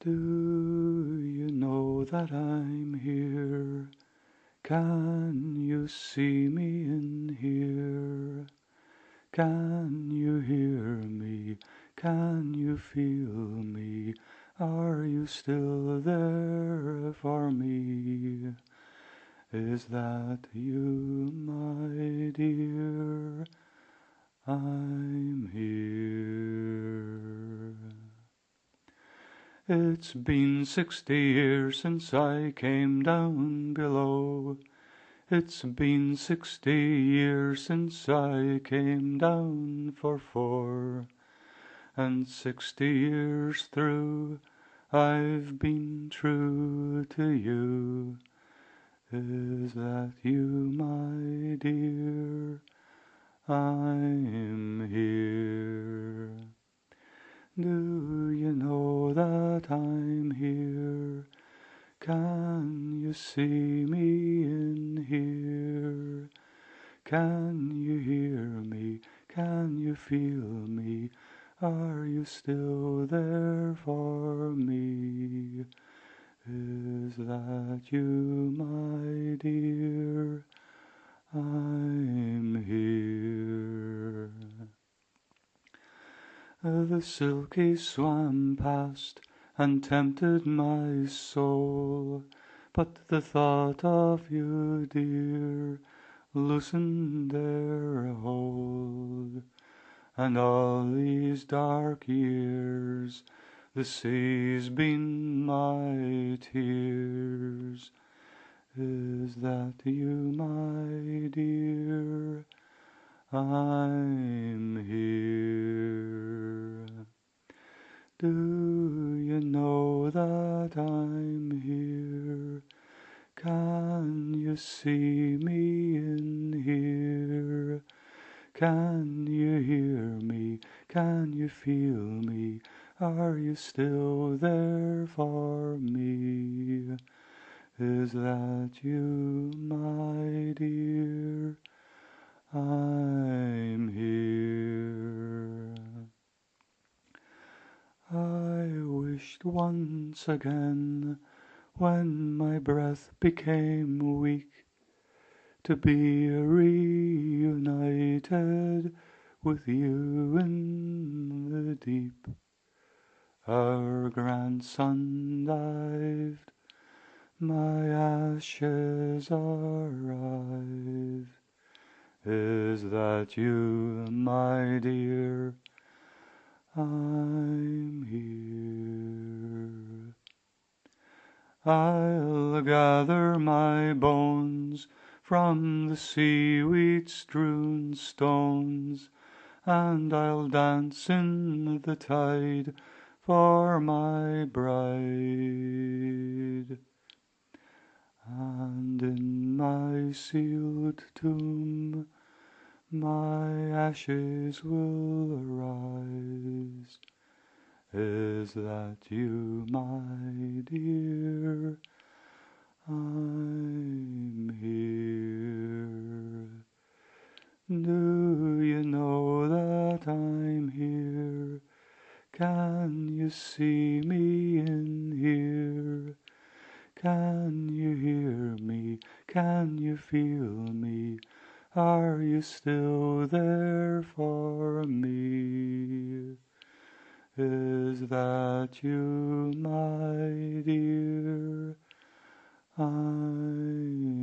Do you know that I'm here? Can you see me in here? Can you hear me? Can you feel me? Are you still there for me? Is that you, my dear? I'm here. It's been 60 years since I came down below. It's been 60 years since I came down for 4, and 60 years through I've been true to you. Is that you, my dear? I'm here. Do you know that I'm here? Can you see me in here? Can you hear me? Can you feel me? Are you still there for me? Is that you, my dear? I'm here. The silkies swam past and tempted my soul, but the thought of you, dear, loosened their hold. And all these dark years the sea's been my tears. Is that you, my dear? I'm here. Do you know that I'm here? Can you see me in here? Can you hear me? Can you feel me? Are you still there for me? Is that you, my dear? I'm here. I wished once again, when my breath became weak, to be reunited with you in the deep. Our grandson dived, my ashes arrived. Is that you, my dear? I'm here. I'll gather my bones from the seaweed-strewn stones, and I'll dance in the tide for my bride. And in my sealed tomb my ashes will arise. Is that you, my dear? I'm here. Do you know that I'm here? Can you see me in here? Can you hear me? Can you feel me? Are you still there for me? Is that you, my dear? I'm